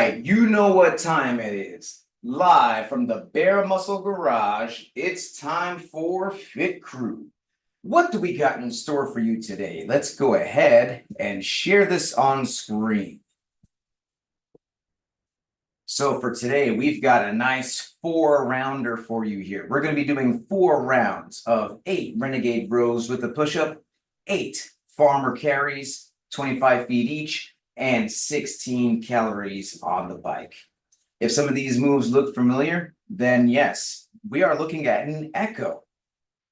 right, you know what time it is. Live from the Bare Muscle Garage, it's time for Fit Crew. What do we got in store for you today? Let's go ahead and share this on screen. So for today, we've got a nice 4-rounder for you here. We're going to be doing 4 rounds of 8 Renegade Rows with a push-up, 8 farmer carries, 25 feet each, and 16 calories on the bike. If some of these moves look familiar, then yes, we are looking at an echo.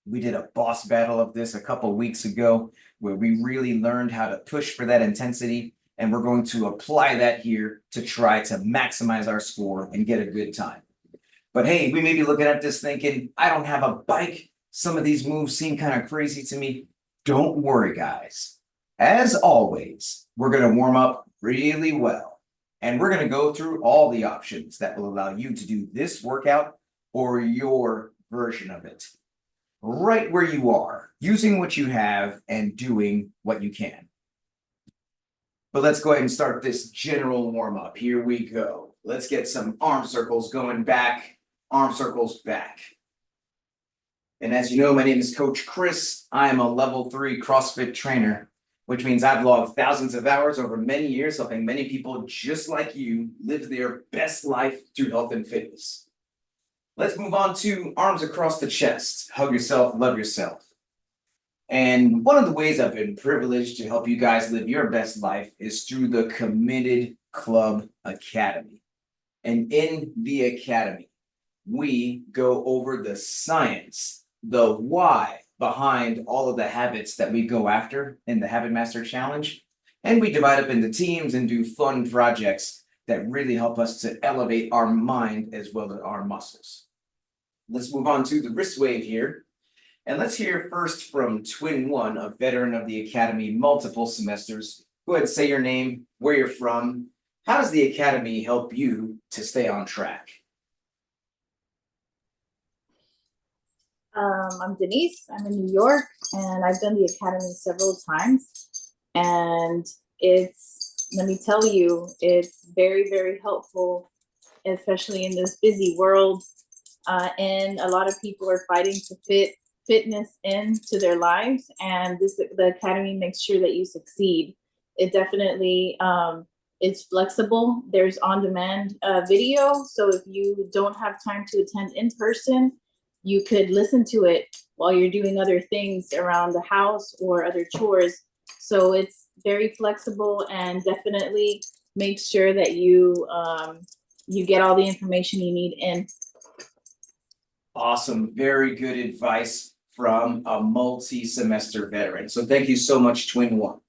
We did a boss battle of this a couple weeks ago where we really learned how to push for that intensity, and we're going to apply that here to try to maximize our score and get a good time. But hey, we may be looking at this thinking, I don't have a bike. Some of these moves seem kind of crazy to me. Don't worry, guys. As always, we're going to warm up really well, and we're going to go through all the options that will allow you to do this workout or your version of it, right where you are, using what you have and doing what you can. But let's go ahead and start this general warm-up. Here we go. Let's get some arm circles going back, arm circles back. And as you know, my name is Coach Chris. I am a level 3 CrossFit trainer, which means I've logged thousands of hours over many years, helping many people just like you live their best life through health and fitness. Let's move on to arms across the chest. Hug yourself, love yourself. And one of the ways I've been privileged to help you guys live your best life is through the Committed Club Academy. And in the Academy, we go over the science, the why behind all of the habits that we go after in the Habit Master Challenge. And we divide up into teams and do fun projects that really help us to elevate our mind as well as our muscles. Let's move on to the wrist wave here. And let's hear first from Twin One, a veteran of the Academy, multiple semesters. Go ahead and say your name, where you're from. How does the Academy help you to stay on track? I'm Denise. I'm in New York, and I've done the Academy several times. And let me tell you, it's very, very helpful, especially in this busy world. And a lot of people are fighting to fit fitness into their lives, and the Academy makes sure that you succeed. It definitely it's flexible. There's on-demand video, so if you don't have time to attend in person, you could listen to it while you're doing other things around the house or other chores. So it's very flexible and definitely makes sure that you get all the information you need in. Awesome. Very good advice from a multi-semester veteran. So thank you so much, Twin One.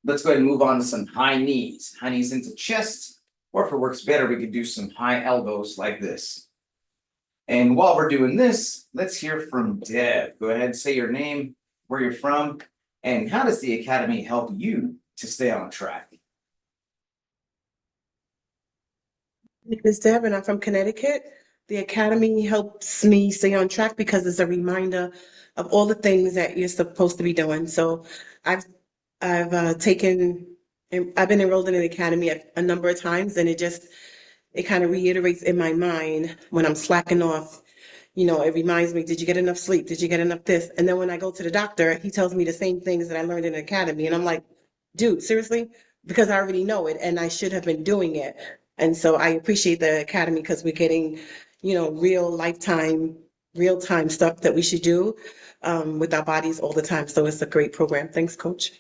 Let's go ahead and move on to some high knees. High knees into chest, or if it works better, we could do some high elbows like this. And while we're doing this, let's hear from Deb. Go ahead and say your name, where you're from, and how does the Academy help you to stay on track? My name is Deb, and I'm from Connecticut. The Academy helps me stay on track because it's a reminder of all the things that you're supposed to be doing. So I've been enrolled in an Academy a number of times, and it kind of reiterates in my mind when I'm slacking off. It reminds me, did you get enough sleep? Did you get enough this? And then when I go to the doctor, he tells me the same things that I learned in the Academy. And I'm like, dude, seriously? Because I already know it and I should have been doing it. And so I appreciate the Academy because we're getting, real-time stuff that we should do with our bodies all the time. So it's a great program. Thanks, Coach.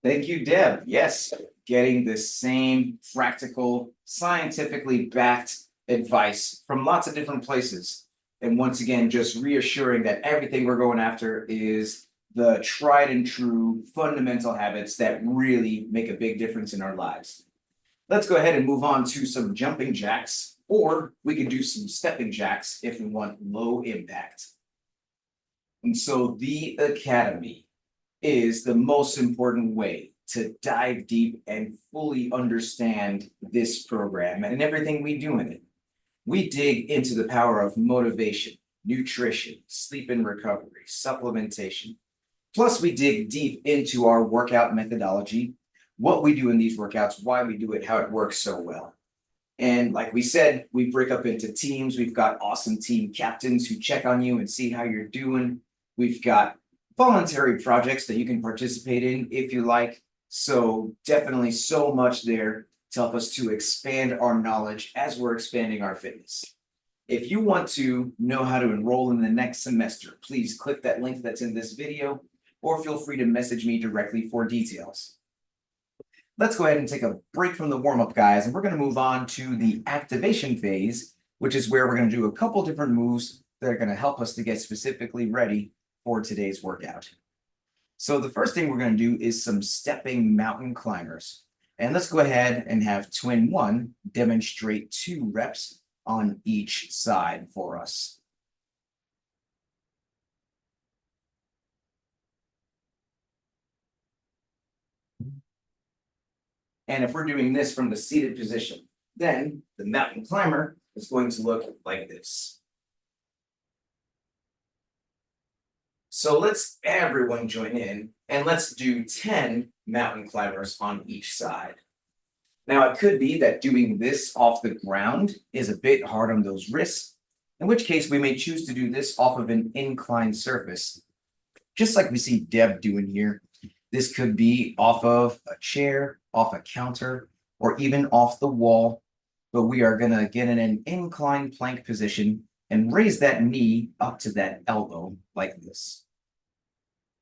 Thank you, Deb. Yes, getting the same practical, scientifically backed advice from lots of different places. And once again, just reassuring that everything we're going after is the tried and true fundamental habits that really make a big difference in our lives. Let's go ahead and move on to some jumping jacks, or we could do some stepping jacks if we want low impact. And so the Academy is the most important way to dive deep and fully understand this program and everything we do in it. We dig into the power of motivation, nutrition, sleep and recovery, supplementation. Plus, we dig deep into our workout methodology, what we do in these workouts, why we do it, how it works so well. And like we said, we break up into teams. We've got awesome team captains who check on you and see how you're doing. We've got voluntary projects that you can participate in if you like. So definitely so much there to help us to expand our knowledge as we're expanding our fitness. If you want to know how to enroll in the next semester, please click that link that's in this video, or feel free to message me directly for details. Let's go ahead and take a break from the warm-up, guys, and we're going to move on to the activation phase, which is where we're going to do a couple different moves that are going to help us to get specifically ready for today's workout. So the first thing we're going to do is some stepping mountain climbers. And let's go ahead and have twin one demonstrate 2 reps on each side for us. And if we're doing this from the seated position, then the mountain climber is going to look like this. So let's everyone join in and let's do 10 mountain climbers on each side. Now, it could be that doing this off the ground is a bit hard on those wrists, in which case we may choose to do this off of an inclined surface, just like we see Deb doing here. This could be off of a chair, off a counter, or even off the wall, but we are going to get in an inclined plank position and raise that knee up to that elbow like this.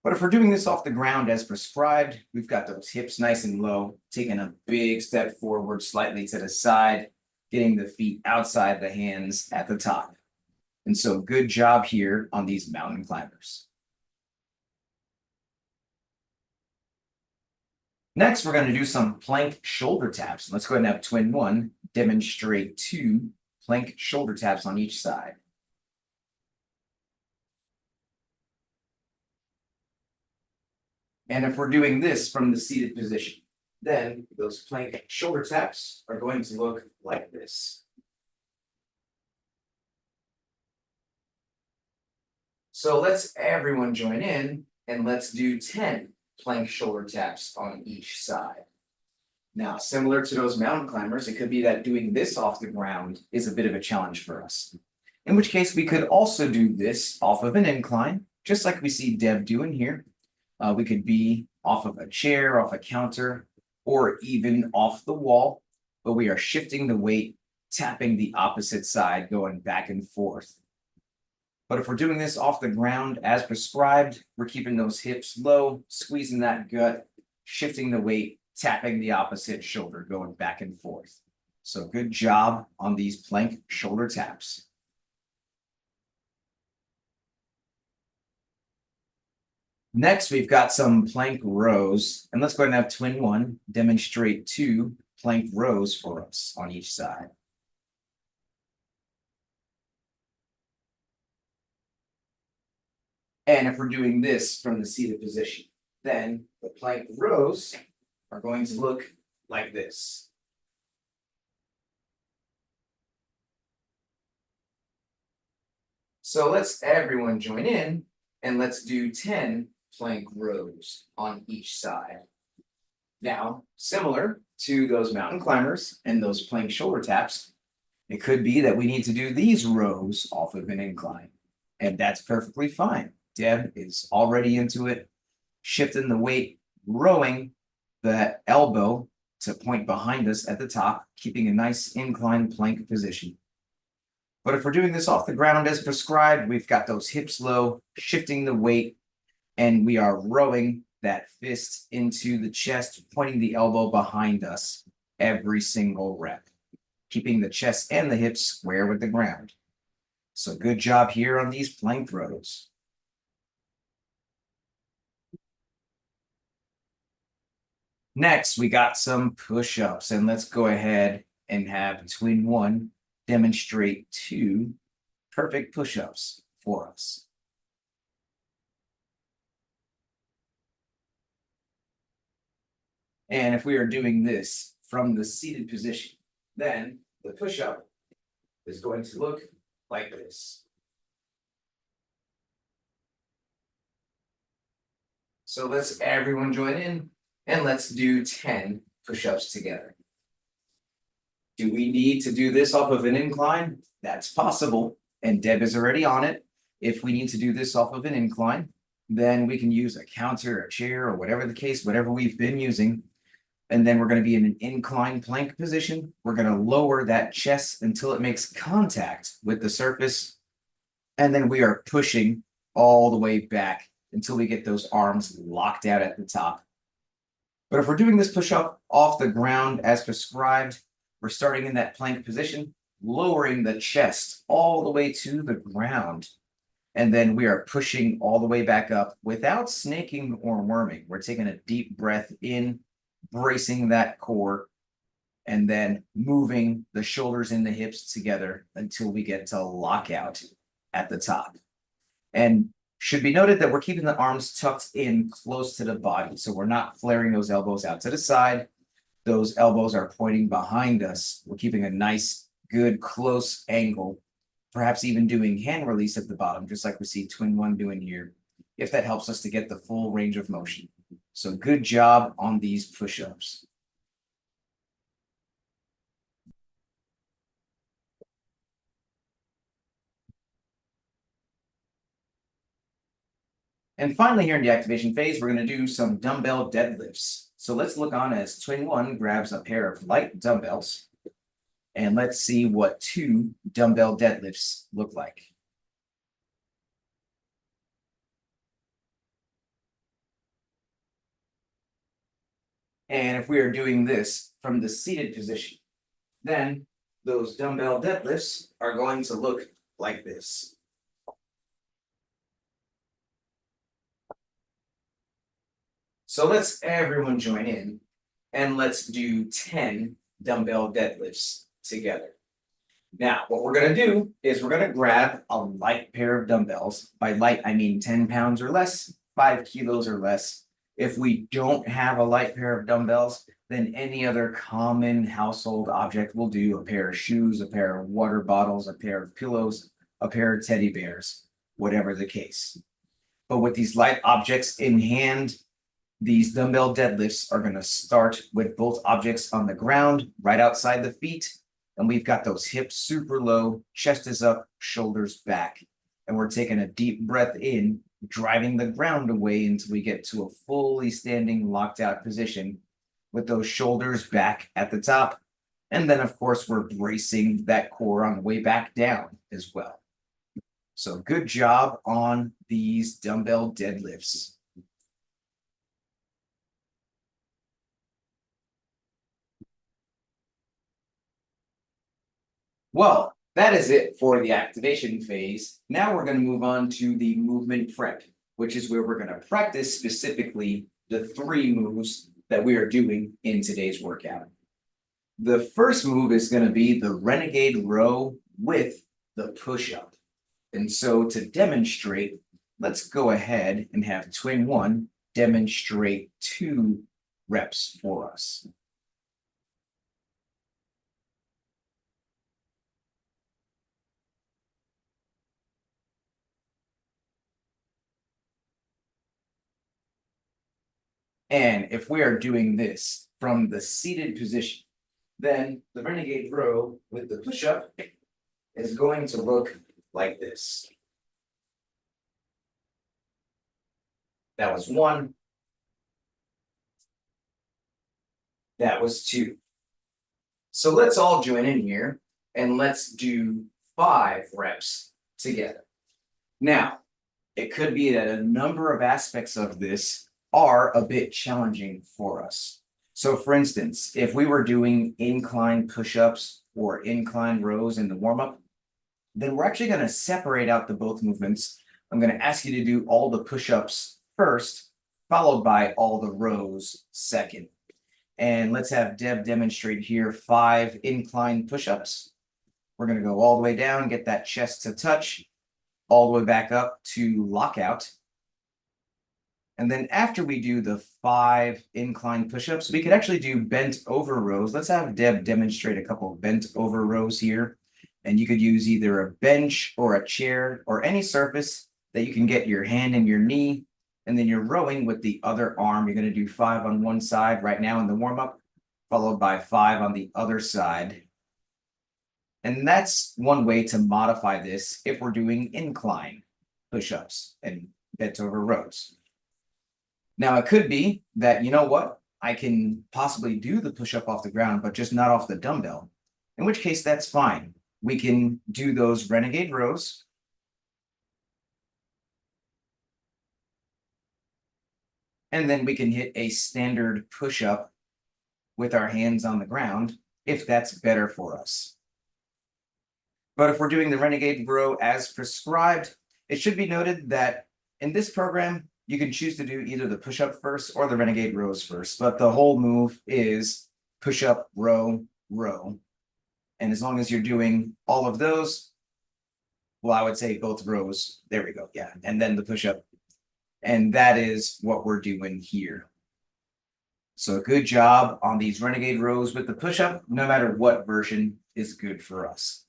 But if we're doing this off the ground as prescribed, we've got those hips nice and low, taking a big step forward, slightly to the side, getting the feet outside the hands at the top. And so good job here on these mountain climbers. Next, we're going to do some plank shoulder taps. Let's go ahead and have twin one demonstrate 2 plank shoulder taps on each side. And if we're doing this from the seated position, then those plank shoulder taps are going to look like this. So let's everyone join in and let's do 10 plank shoulder taps on each side. Now, similar to those mountain climbers, it could be that doing this off the ground is a bit of a challenge for us. In which case, we could also do this off of an incline, just like we see Deb doing here. We could be off of a chair, off a counter, or even off the wall, but we are shifting the weight, tapping the opposite side, going back and forth. But if we're doing this off the ground as prescribed, we're keeping those hips low, squeezing that gut, shifting the weight, tapping the opposite shoulder, going back and forth. So good job on these plank shoulder taps. Next, we've got some plank rows, and let's go ahead and have twin one demonstrate 2 plank rows for us on each side. And if we're doing this from the seated position, then the plank rows are going to look like this. So let's everyone join in and let's do 10 plank rows on each side. Now, similar to those mountain climbers and those plank shoulder taps, it could be that we need to do these rows off of an incline, and that's perfectly fine. Deb is already into it, shifting the weight, rowing the elbow to point behind us at the top, keeping a nice inclined plank position. But if we're doing this off the ground as prescribed, we've got those hips low, shifting the weight, and we are rowing that fist into the chest, pointing the elbow behind us every single rep, keeping the chest and the hips square with the ground. So good job here on these plank rows. Next, we got some push-ups, and let's go ahead and have twin one demonstrate 2 perfect push-ups for us. And if we are doing this from the seated position, then the push-up is going to look like this. So let's everyone join in And let's do 10 push-ups together. Do we need to do this off of an incline? That's possible, and Deb is already on it. If we need to do this off of an incline, then we can use a counter, a chair, or whatever the case, whatever we've been using. And then we're going to be in an incline plank position. We're going to lower that chest until it makes contact with the surface. And then we are pushing all the way back until we get those arms locked out at the top. But if we're doing this push-up off the ground as prescribed, we're starting in that plank position, lowering the chest all the way to the ground. And then we are pushing all the way back up without snaking or worming. We're taking a deep breath in, bracing that core, and then moving the shoulders and the hips together until we get to lockout at the top. And should be noted that we're keeping the arms tucked in close to the body. So we're not flaring those elbows out to the side. Those elbows are pointing behind us. We're keeping a nice, good, close angle, perhaps even doing hand release at the bottom, just like we see Twin One doing here, if that helps us to get the full range of motion. So good job on these push-ups. And finally, here in the activation phase, we're going to do some dumbbell deadlifts. So let's look on as Twin One grabs a pair of light dumbbells. And let's see what 2 dumbbell deadlifts look like. And if we are doing this from the seated position, then those dumbbell deadlifts are going to look like this. So let's everyone join in and let's do 10 dumbbell deadlifts together. Now, what we're going to do is we're going to grab a light pair of dumbbells. By light, I mean 10 pounds or less, 5 kilos or less. If we don't have a light pair of dumbbells, then any other common household object will do. A pair of shoes, a pair of water bottles, a pair of pillows, a pair of teddy bears, whatever the case. But with these light objects in hand, these dumbbell deadlifts are going to start with both objects on the ground, right outside the feet. And we've got those hips super low, chest is up, shoulders back. And we're taking a deep breath in, driving the ground away until we get to a fully standing locked out position with those shoulders back at the top. And then, of course, we're bracing that core on the way back down as well. So good job on these dumbbell deadlifts. Well, that is it for the activation phase. Now we're going to move on to the movement prep, which is where we're going to practice specifically the 3 moves that we are doing in today's workout. The first move is going to be the Renegade Ro with the push-up. And so to demonstrate, let's go ahead and have Twin One demonstrate 2 reps for us. And if we are doing this from the seated position, then the Renegade Ro with the push-up is going to look like this. That was 1. That was 2. So let's all join in here and let's do 5 reps together. Now, it could be that a number of aspects of this are a bit challenging for us. So for instance, if we were doing incline push-ups or incline rows in the warm-up, then we're actually going to separate out the both movements. I'm going to ask you to do all the push-ups first, followed by all the rows second. And let's have Deb demonstrate here 5 incline push-ups. We're going to go all the way down, get that chest to touch, all the way back up to lockout. And then after we do the 5 incline push-ups, we could actually do bent over rows. Let's have Deb demonstrate a couple of bent over rows here. And you could use either a bench or a chair or any surface that you can get your hand and your knee And then you're rowing with the other arm. You're going to do 5 on one side right now in the warm-up, followed by 5 on the other side. And that's one way to modify this if we're doing incline push-ups and bent over rows. Now, it could be that, you know what, I can possibly do the push-up off the ground, but just not off the dumbbell, in which case that's fine. We can do those Renegade rows. And then we can hit a standard push-up with our hands on the ground if that's better for us. But if we're doing the Renegade Ro as prescribed, it should be noted that in this program, you can choose to do either the push-up first or the Renegade rows first, but the whole move is push-up, row, row. And as long as you're doing all of those, well, I would say both rows. There we go. Yeah. And then the push-up. And that is what we're doing here. So good job on these Renegade rows with the push-up, no matter what version is good for us.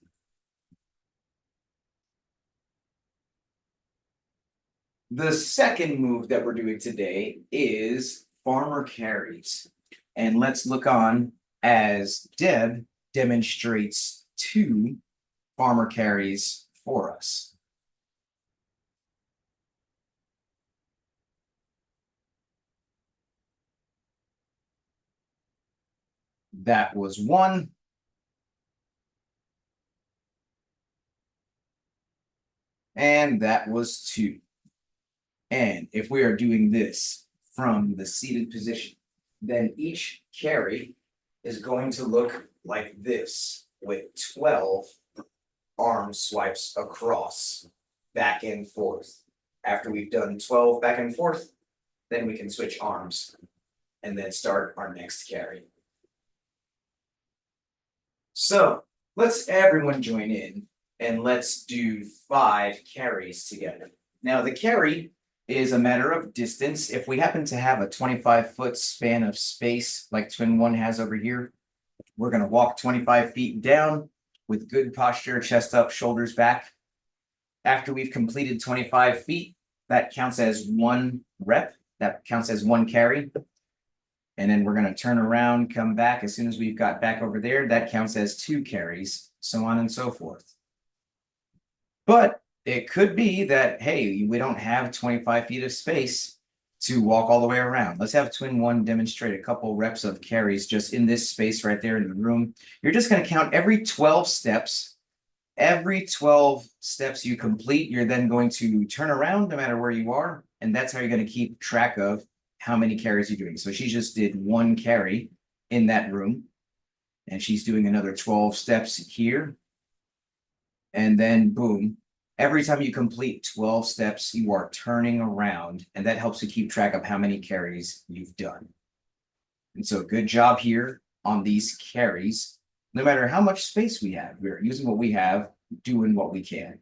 The second move that we're doing today is farmer carries. And let's look on as Deb demonstrates 2 farmer carries for us. That was 1. And that was 2. And if we are doing this from the seated position, then each carry is going to look like this with 12 arm swipes across, back and forth. After we've done 12 back and forth, then we can switch arms and then start our next carry. So let's everyone join in and let's do 5 carries together. Now the carry is a matter of distance. If we happen to have a 25-foot span of space like Twin One has over here, we're going to walk 25 feet down with good posture, chest up, shoulders back. After we've completed 25 feet, that counts as 1 rep. That counts as 1 carry. And then we're going to turn around, come back. As soon as we've got back over there, that counts as 2 carries, so on and so forth. But it could be that, hey, we don't have 25 feet of space to walk all the way around. Let's have Twin One demonstrate a couple reps of carries just in this space right there in the room. You're just going to count every 12 steps. Every 12 steps you complete, you're then going to turn around no matter where you are. And that's how you're going to keep track of how many carries you're doing. So she just did 1 carry in that room. And she's doing another 12 steps here. And then boom. Every time you complete 12 steps, you are turning around, and that helps you keep track of how many carries you've done. And so good job here on these carries. No matter how much space we have, we're using what we have, doing what we can.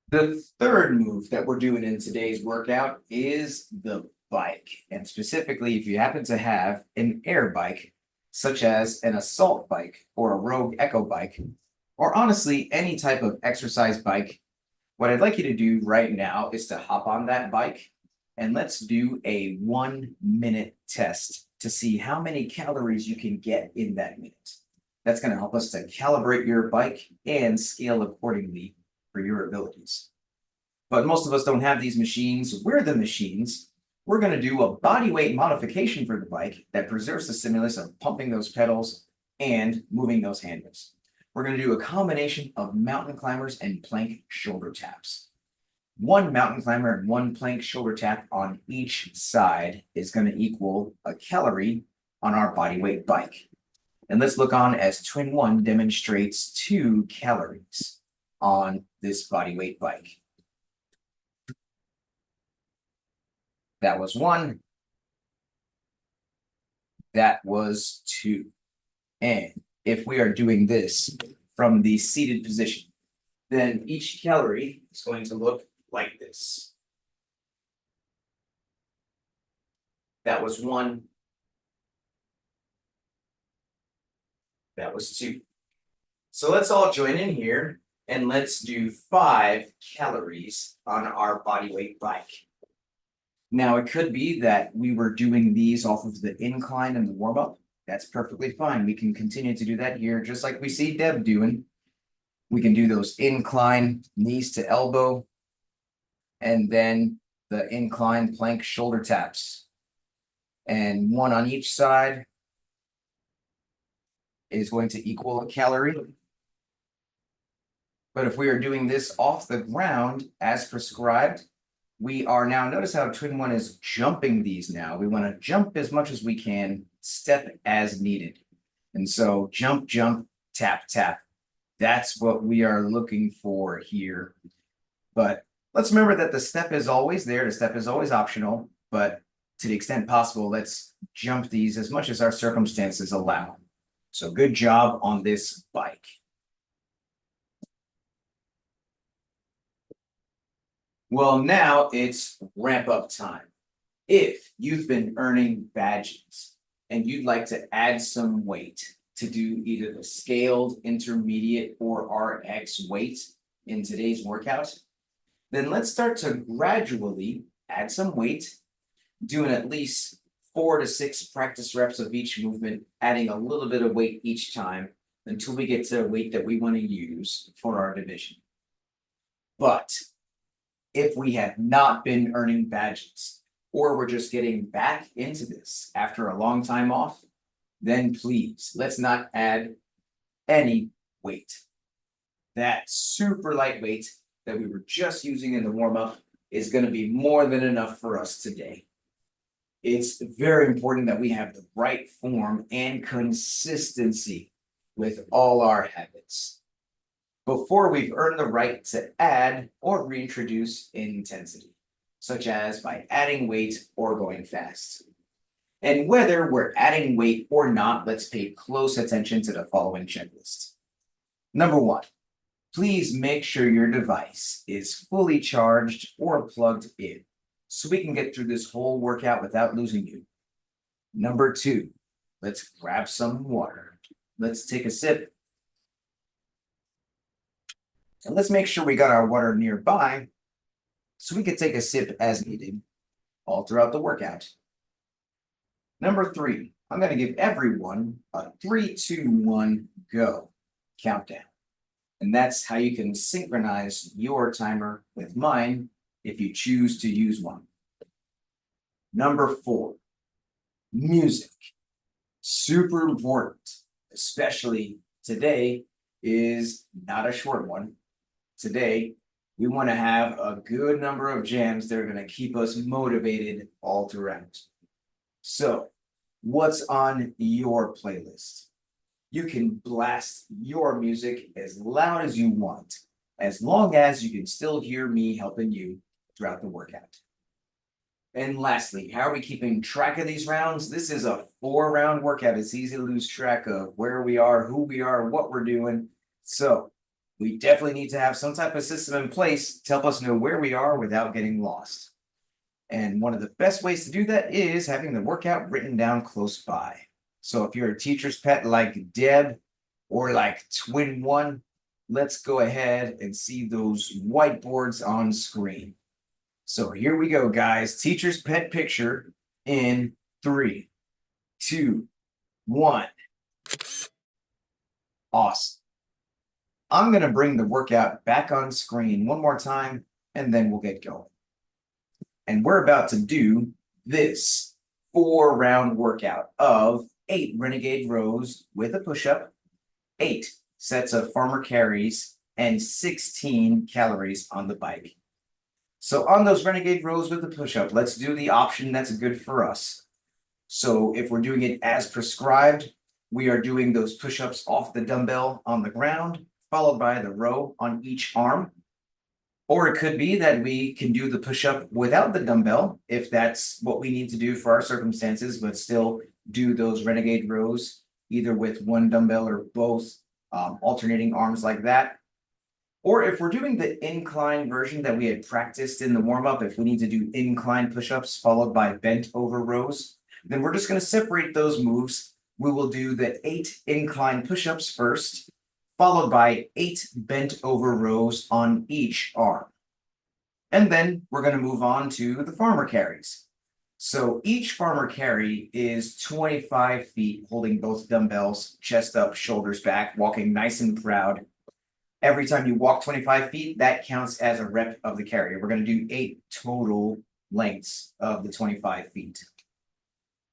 The third move that we're doing in today's workout is the bike. And specifically, if you happen to have an air bike, such as an assault bike or a Rogue Echo bike, or honestly, any type of exercise bike, what I'd like you to do right now is to hop on that bike and let's do a 1-minute test to see how many calories you can get in that minute. That's going to help us to calibrate your bike and scale accordingly for your abilities. But most of us don't have these machines. We're the machines. We're going to do a body weight modification for the bike that preserves the stimulus of pumping those pedals and moving those handles. We're going to do a combination of mountain climbers and plank shoulder taps. 1 mountain climber and 1 plank shoulder tap on each side is going to equal a calorie on our body weight bike. And let's look on as Twin One demonstrates 2 calories on this body weight bike. That was 1. That was 2. And if we are doing this from the seated position, then each calorie is going to look like this. That was 1. That was 2. So let's all join in here and let's do 5 calories on our body weight bike. Now, it could be that we were doing these off of the incline and the warm up. That's perfectly fine. We can continue to do that here, just like we see Deb doing. We can do those incline knees to elbow, and then the incline plank shoulder taps. And 1 on each side is going to equal a calorie. But if we are doing this off the ground as prescribed, we are now, notice how twin 1 is jumping these now. We want to jump as much as we can, step as needed. And so jump, jump, tap, tap. That's what we are looking for here. But let's remember that the step is always there. The step is always optional, but to the extent possible, let's jump these as much as our circumstances allow. So good job on this bike. Well, now it's ramp up time. If you've been earning badges and you'd like to add some weight to do either the scaled, intermediate, or RX weight in today's workout, then let's start to gradually add some weight, doing at least 4 to 6 practice reps of each movement, adding a little bit of weight each time until we get to a weight that we want to use for our division. But if we have not been earning badges, or we're just getting back into this after a long time off, then please, let's not add any weight. That super light weight that we were just using in the warm-up is going to be more than enough for us today. It's very important that we have the right form and consistency with all our habits before we've earned the right to add or reintroduce intensity, such as by adding weight or going fast. And whether we're adding weight or not, let's pay close attention to the following checklist. Number 1, please make sure your device is fully charged or plugged in so we can get through this whole workout without losing you. Number 2, let's grab some water. Let's take a sip. And let's make sure we got our water nearby so we can take a sip as needed all throughout the workout. Number 3, I'm going to give everyone a 3, 2, 1, go countdown. And that's how you can synchronize your timer with mine if you choose to use one. Number 4, music. Super important, especially today is not a short one. Today, we want to have a good number of jams that are going to keep us motivated all throughout. So, what's on your playlist? You can blast your music as loud as you want, as long as you can still hear me helping you throughout the workout. And lastly, how are we keeping track of these rounds? This is a 4-round workout. It's easy to lose track of where we are, who we are, what we're doing. So we definitely need to have some type of system in place to help us know where we are without getting lost. And one of the best ways to do that is having the workout written down close by. So if you're a teacher's pet like Deb or like Twin 1, let's go ahead and see those whiteboards on screen. So here we go, guys. Teacher's pet picture in 3, 2, 1. Awesome. I'm going to bring the workout back on screen one more time, and then we'll get going. And we're about to do this 4-round workout of 8 Renegade rows with a push-up, 8 sets of farmer carries, and 16 calories on the bike. So on those Renegade rows with the push-up, let's do the option that's good for us. So if we're doing it as prescribed, we are doing those push-ups off the dumbbell on the ground, followed by the row on each arm. Or it could be that we can do the push-up without the dumbbell, if that's what we need to do for our circumstances, but still do those Renegade rows, either with one dumbbell or both, alternating arms like that. Or if we're doing the incline version that we had practiced in the warm-up, if we need to do incline push-ups followed by bent over rows, then we're just going to separate those moves, we will do the 8 incline push-ups first, followed by 8 bent over rows on each arm. And then we're going to move on to the farmer carries. So each farmer carry is 25 feet, holding both dumbbells, chest up, shoulders back, walking nice and proud. Every time you walk 25 feet, that counts as a rep of the carry. We're going to do 8 total lengths of the 25 feet.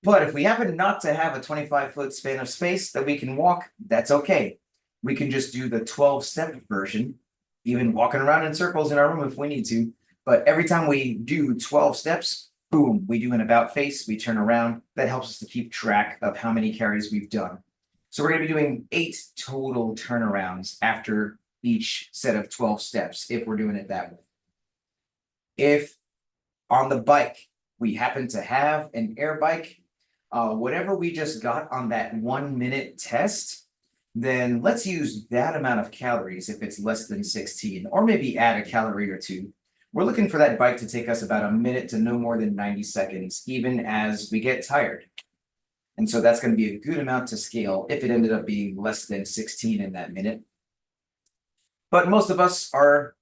But if we happen not to have a 25-foot span of space that we can walk, that's okay. We can just do the 12-step version, even walking around in circles in our room if we need to. But every time we do 12 steps, boom, we do an about face, we turn around. That helps us to keep track of how many carries we've done. So we're going to be doing 8 total turnarounds after each set of 12 steps if we're doing it that way. If on the bike, we happen to have an air bike, whatever we just got on that 1 minute test, then let's use that amount of calories if it's less than 16, or maybe add a calorie or two. We're looking for that bike to take us about a minute to no more than 90 seconds, even as we get tired. And so that's going to be a good amount to scale if it ended up being less than 16 in that minute. But most of us are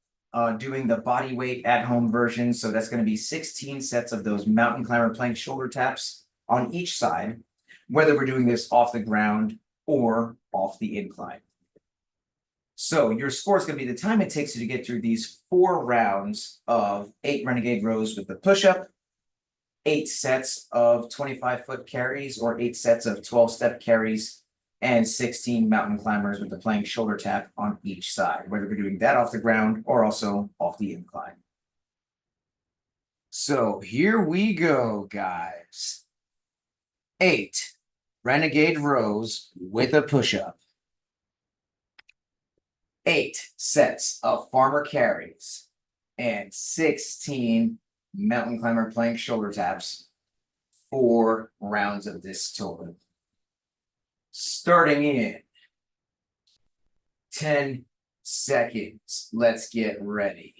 doing the body weight at home version. So that's going to be 16 sets of those mountain climber plank shoulder taps on each side, whether we're doing this off the ground or off the incline. So your score is going to be the time it takes you to get through these 4 rounds of 8 Renegade rows with the push-up, 8 sets of 25-foot carries or 8 sets of 12-step carries, and 16 mountain climbers with the plank shoulder tap on each side, whether we're doing that off the ground or also off the incline. So here we go, guys. 8 Renegade rows with a push-up. 8 sets of farmer carries and 16 mountain climber plank shoulder taps. 4 rounds of this total. Starting in 10 seconds. Let's get ready.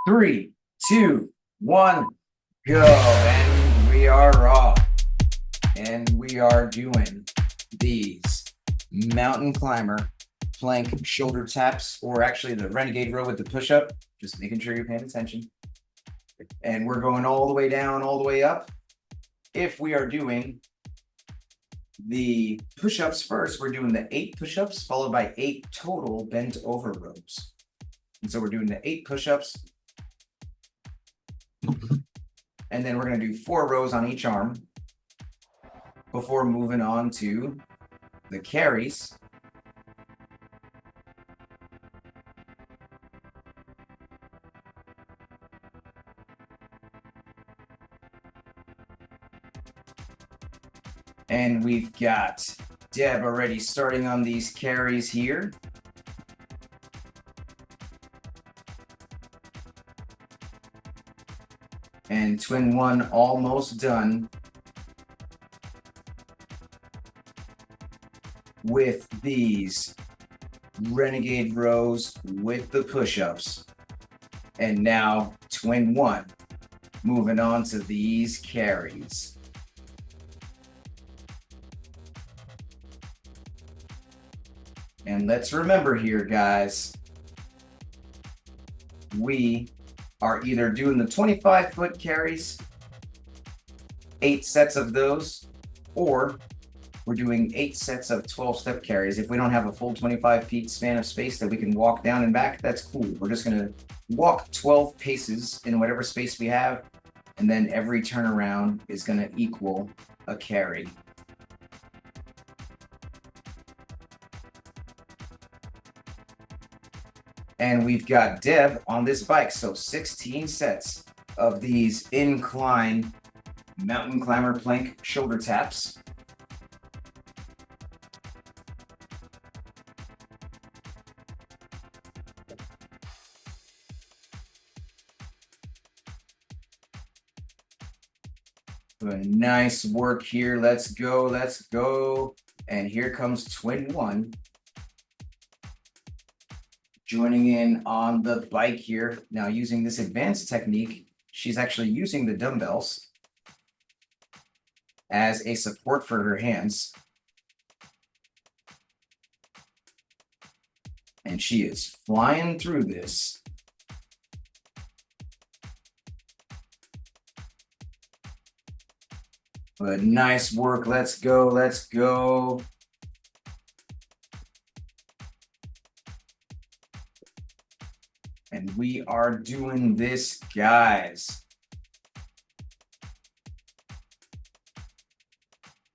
3, 2, 1, go. And we are off. And we are doing these mountain climber plank shoulder taps, or actually the Renegade Ro with the push-up, just making sure you're paying attention. And we're going all the way down, all the way up. If we are doing the push-ups first, we're doing the 8 push-ups followed by 8 total bent over rows. And so we're doing the 8 push-ups. And then we're going to do 4 rows on each arm before moving on to the carries. And we've got Deb already starting on these carries here. And Twin One almost done with these Renegade rows with the push-ups. And now Twin One moving on to these carries. And let's remember here, guys, we are either doing the 25-foot carries, 8 sets of those, or we're doing 8 sets of 12-step carries. If we don't have a full 25 feet span of space that we can walk down and back, that's cool. We're just going to walk 12 paces in whatever space we have, and then every turnaround is going to equal a carry. And we've got Deb on this bike, so 16 sets of these incline mountain climber plank shoulder taps. Nice work here. Let's go, let's go. And here comes Twin One joining in on the bike here. Now using this advanced technique, she's actually using the dumbbells as a support for her hands. And she is flying through this. But nice work. Let's go. Let's go. And we are doing this, guys.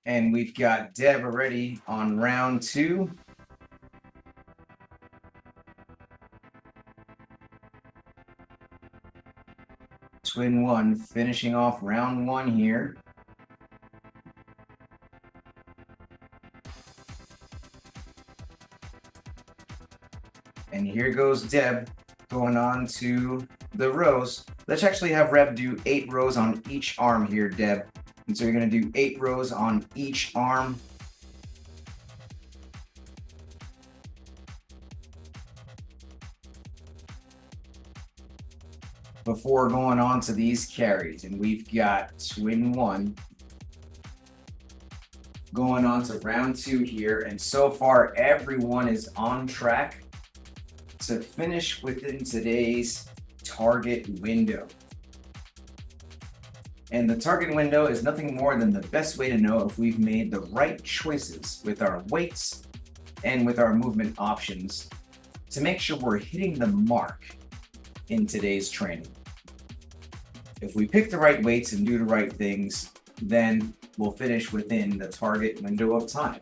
And we've got Deb already on round 2. Twin 1 finishing off round 1 here. And here goes Deb going on to the rows. Let's actually have Rev do 8 rows on each arm here, Deb. And so you're going to do 8 rows on each arm. Before going on to these carries. And we've got Twin 1 going on to round 2 here. And so far, everyone is on track to finish within today's target window. And the target window is nothing more than the best way to know if we've made the right choices with our weights and with our movement options to make sure we're hitting the mark in today's training. If we pick the right weights and do the right things, then we'll finish within the target window of time.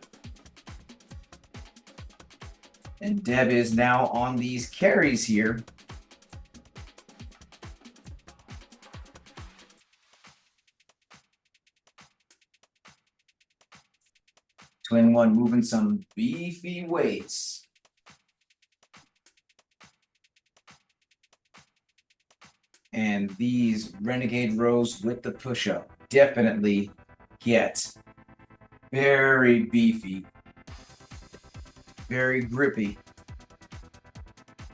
And Deb is now on these carries here. Twin 1 moving some beefy weights. And these Renegade Rows with the push-up definitely get very beefy, very grippy.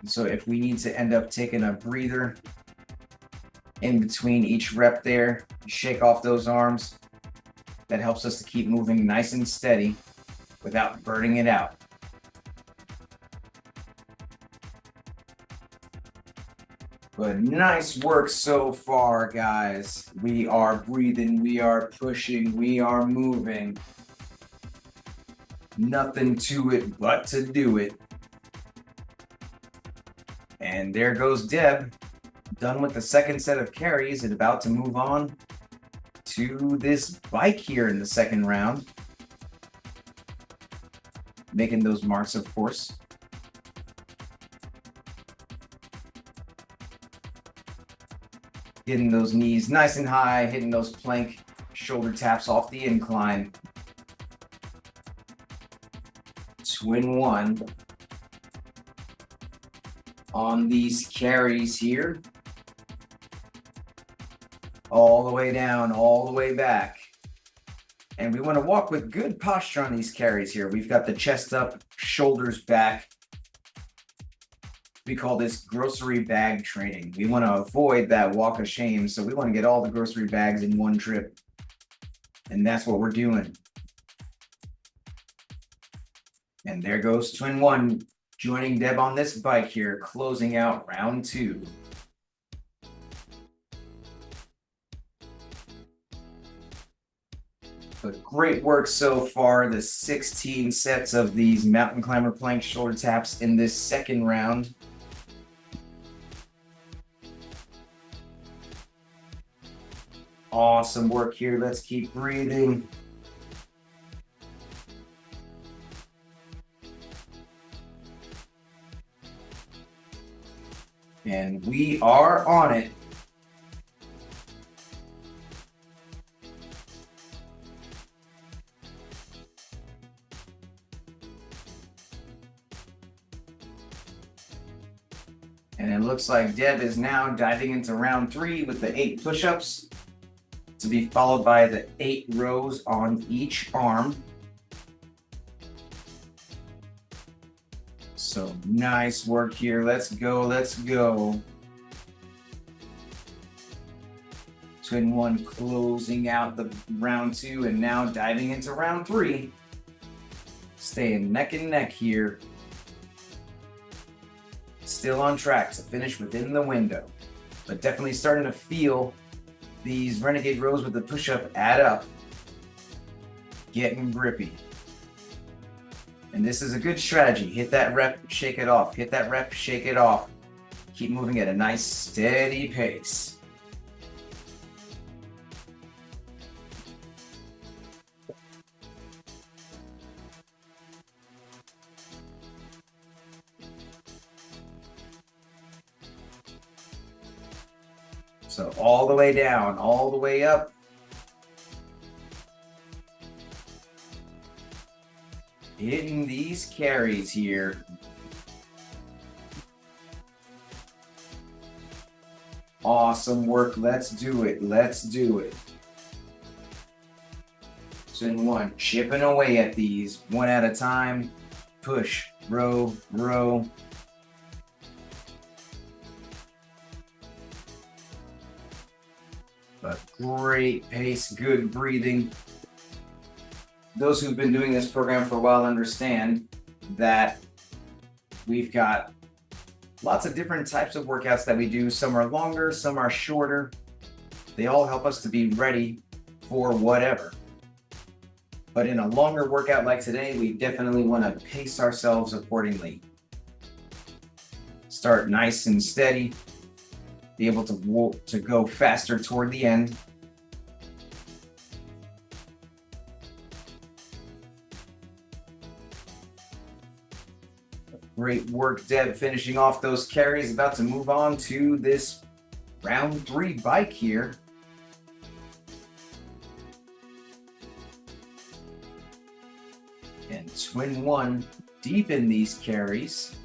So if we need to end up taking a breather in between each rep there, shake off those arms, that helps us to keep moving nice and steady without burning it out. But nice work so far, guys. We are breathing, we are pushing, we are moving. Nothing to it but to do it. And there goes Deb, done with the second set of carries and about to move on to this bike here in the second round. Making those marks, of course. Getting those knees nice and high, hitting those plank shoulder taps off the incline. Twin 1 on these carries here. All the way down, all the way back. And we want to walk with good posture on these carries here. We've got the chest up, shoulders back. We call this grocery bag training. We want to avoid that walk of shame. So we want to get all the grocery bags in one trip. And that's what we're doing. And there goes Twin 1 joining Deb on this bike here, closing out round 2. But great work so far. The 16 sets of these mountain climber plank shoulder taps in this second round. Awesome work here. Let's keep breathing. And we are on it. And it looks like Deb is now diving into round 3 with the 8 push-ups, to be followed by the 8 rows on each arm. So nice work here. Let's go, let's go. Twin one closing out the round 2 and now diving into round 3. Staying neck and neck here. Still on track to finish within the window, but definitely starting to feel these Renegade Rows with the push-up add up. Getting grippy. And this is a good strategy. Hit that rep, shake it off. Hit that rep, shake it off. Keep moving at a nice steady pace. So all the way down, all the way up. Hitting these carries here. Awesome work. Let's do it. Let's do it. Twin one, chipping away at these one at a time. Push, row, row. But great pace, good breathing. Those who've been doing this program for a while understand that we've got lots of different types of workouts that we do. Some are longer, some are shorter. They all help us to be ready for whatever. But in a longer workout like today, we definitely want to pace ourselves accordingly. Start nice and steady. Be able to go faster toward the end. Great work, Deb, finishing off those carries. About to move on to this round 3 bike here. And twin one deep in these carries.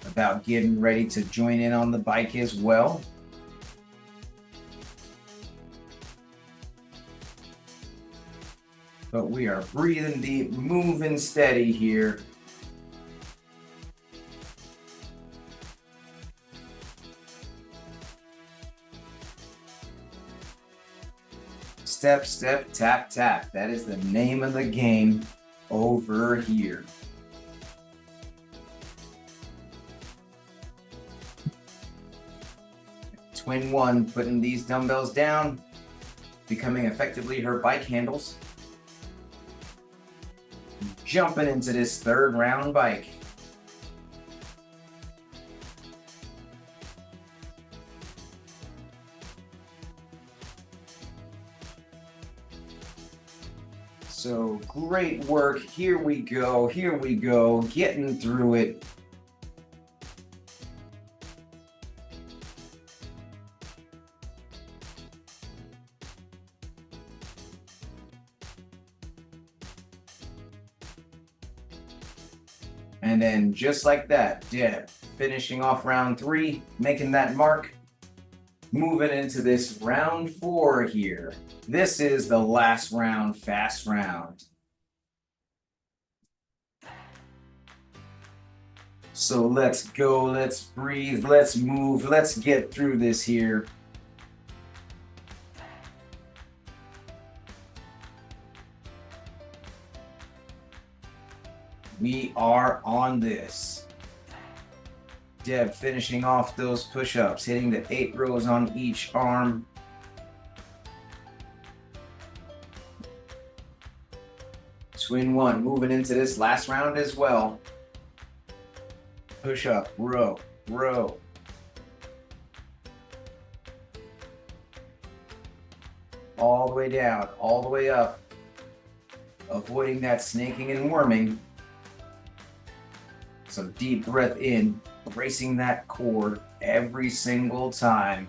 About getting ready to join in on the bike as well. But we are breathing deep, moving steady here. Step, step, tap, tap. That is the name of the game over here. Twin one putting these dumbbells down, becoming effectively her bike handles. Jumping into this 3rd round bike. So great work. Here we go. Here we go. Getting through it. And then just like that, Deb finishing off round 3, making that mark. Moving into this round 4 here. This is the last round, fast round. So let's go, let's breathe, let's move, let's get through this here. We are on this. Deb finishing off those push-ups, hitting the 8 rows on each arm. Twin one moving into this last round as well. Push up, row, row. All the way down, all the way up. Avoiding that snaking and worming. So deep breath in, bracing that core every single time.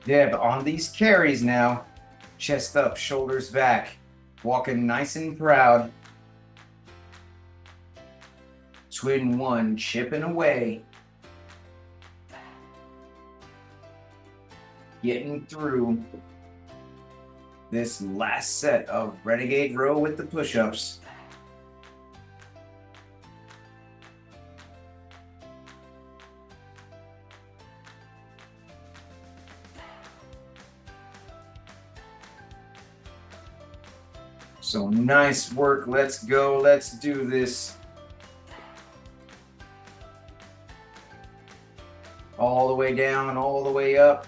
Deb on these carries now. Chest up, shoulders back. Walking nice and proud. twin one chipping away. Getting through this last set of Renegade Ro with the push-ups. So nice work. Let's go. Let's do this. All the way down, all the way up.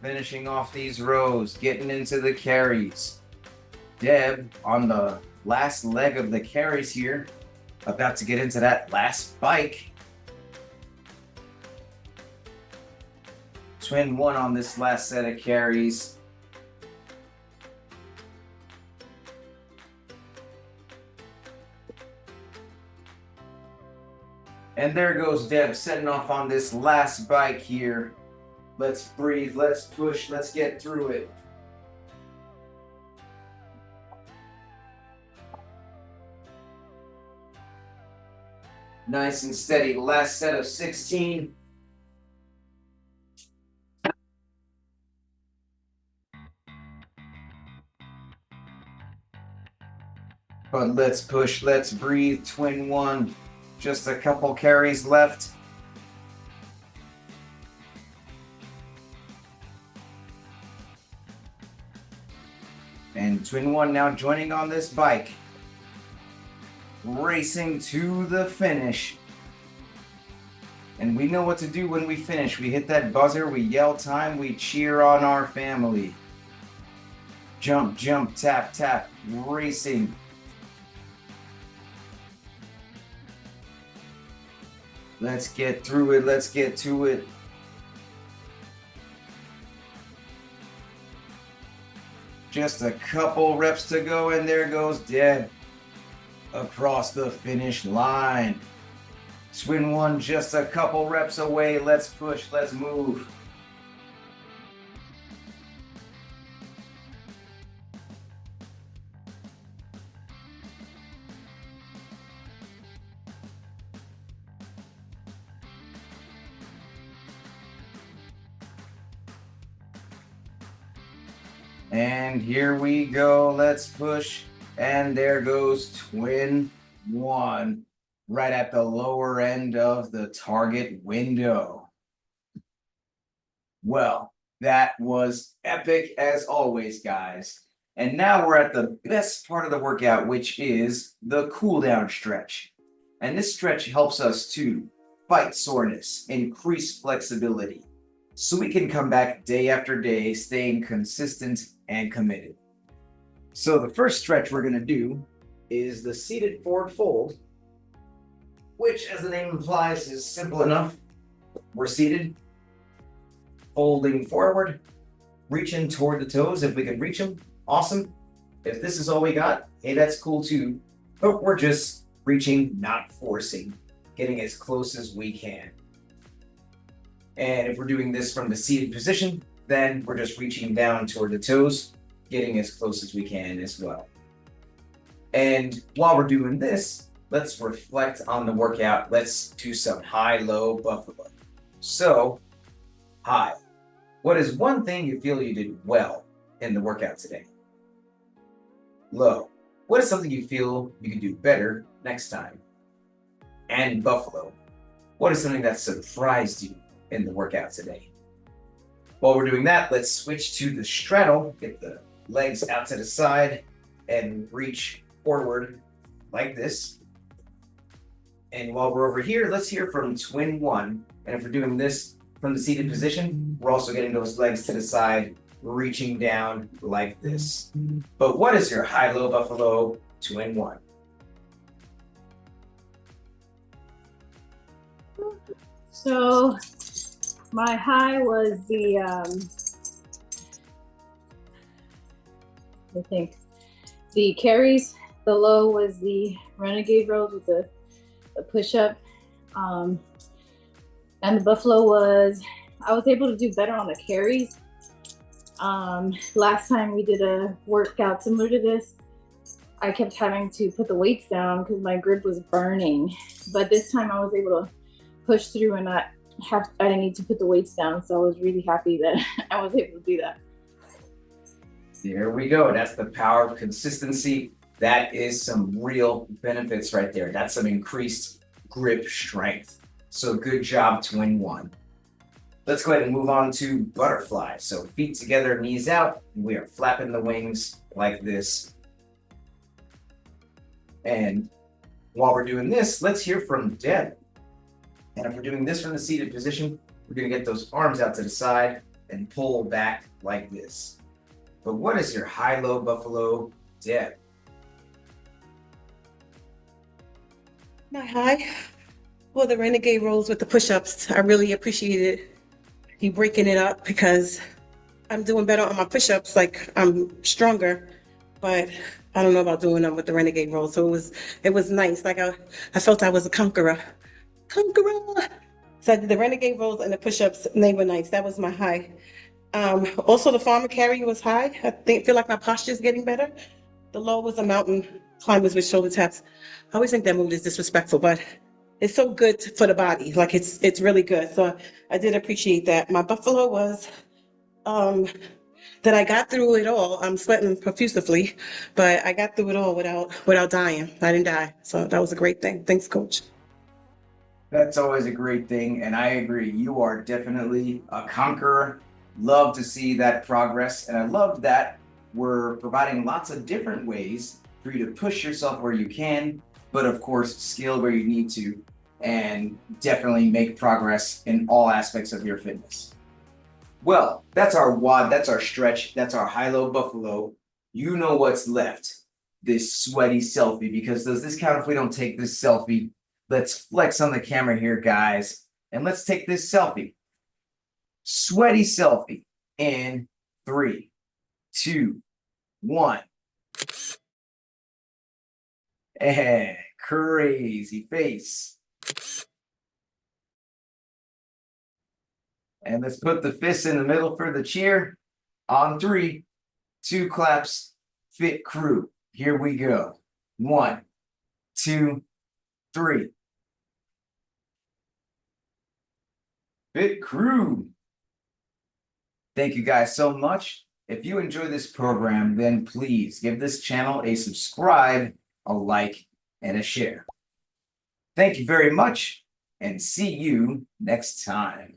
Finishing off these rows, getting into the carries. Deb on the last leg of the carries here, about to get into that last bike. Twin one on this last set of carries. And there goes Deb setting off on this last bike here. Let's breathe, let's push, let's get through it. Nice and steady, last set of 16. But let's push, let's breathe, twin one. Just a couple carries left. And twin one now joining on this bike. Racing to the finish. And we know what to do when we finish. We hit that buzzer, we yell time, we cheer on our family. Jump, jump, tap, tap, racing. Let's get through it. Let's get to it. Just a couple reps to go, and there goes Deb across the finish line. Twin one just a couple reps away. Let's push. Let's move. And here we go. Let's push. And there goes twin one, right at the lower end of the target window. Well, that was epic as always, guys. And now we're at the best part of the workout, which is the cool down stretch. And this stretch helps us to fight soreness, increase flexibility, so we can come back day after day, staying consistent and committed. So the first stretch we're going to do is the seated forward fold, which, as the name implies, is simple enough. We're seated, folding forward, reaching toward the toes. If we can reach them, awesome. If this is all we got, hey, that's cool too. But we're just reaching, not forcing, getting as close as we can. And if we're doing this from the seated position, then we're just reaching down toward the toes, getting as close as we can as well. And while we're doing this, let's reflect on the workout. Let's do some high-low buffalo. So, high. What is one thing you feel you did well in the workout today? Low. What is something you feel you can do better next time? And buffalo. What is something that surprised you in the workout today? While we're doing that, let's switch to the straddle. Get the legs out to the side and reach forward like this. And while we're over here, let's hear from twin one. And if we're doing this from the seated position, we're also getting those legs to the side, reaching down like this. But what is your high-low buffalo twin one? So my high was the I think the carries. The low was the Renegade Ro with the push-up. And the buffalo was, I was able to do better on the carries. Last time we did a workout similar to this, I kept having to put the weights down because my grip was burning. But this time I was able to push through and I didn't need to put the weights down. So I was really happy that I was able to do that. There we go. That's the power of consistency. That is some real benefits right there. That's some increased grip strength. So good job, twin one. Let's go ahead and move on to butterfly. So feet together, knees out. We are flapping the wings like this. And while we're doing this, let's hear from Deb. And if we're doing this from the seated position, we're going to get those arms out to the side and pull back like this. But what is your high-low buffalo, Deb? My high, well, the Renegade Rows with the push-ups. I really appreciated you breaking it up because I'm doing better on my push-ups, like I'm stronger, but I don't know about doing them with the Renegade Rows. So it was nice. Like I felt I was a conqueror. So I did the Renegade Rows and the push-ups, and they were nice. That was my high. Also the farmer carry was high. Feel like my posture is getting better. The low was a mountain climbers with shoulder taps. I always think that move is disrespectful, but it's so good for the body. Like it's really good. So I did appreciate that. My buffalo was that I got through it all. I'm sweating profusely, but I got through it all without dying. I didn't die. So that was a great thing. Thanks, coach. That's always a great thing, and I agree. You are definitely a conqueror. Love to see that progress, and I love that we're providing lots of different ways for you to push yourself where you can, but of course, scale where you need to, and definitely make progress in all aspects of your fitness. Well, that's our WOD, that's our stretch, that's our high-low buffalo. You know what's left, this sweaty selfie, because does this count if we don't take this selfie? Let's flex on the camera here, guys, and let's take this selfie. Sweaty selfie in 3, 2, 1. And crazy face. And let's put the fists in the middle for the cheer. On 3, 2 claps, fit crew. Here we go. 1, 2, 3. Fit crew. Thank you guys so much. If you enjoy this program, then please give this channel a subscribe, a like, and a share. Thank you very much, and see you next time.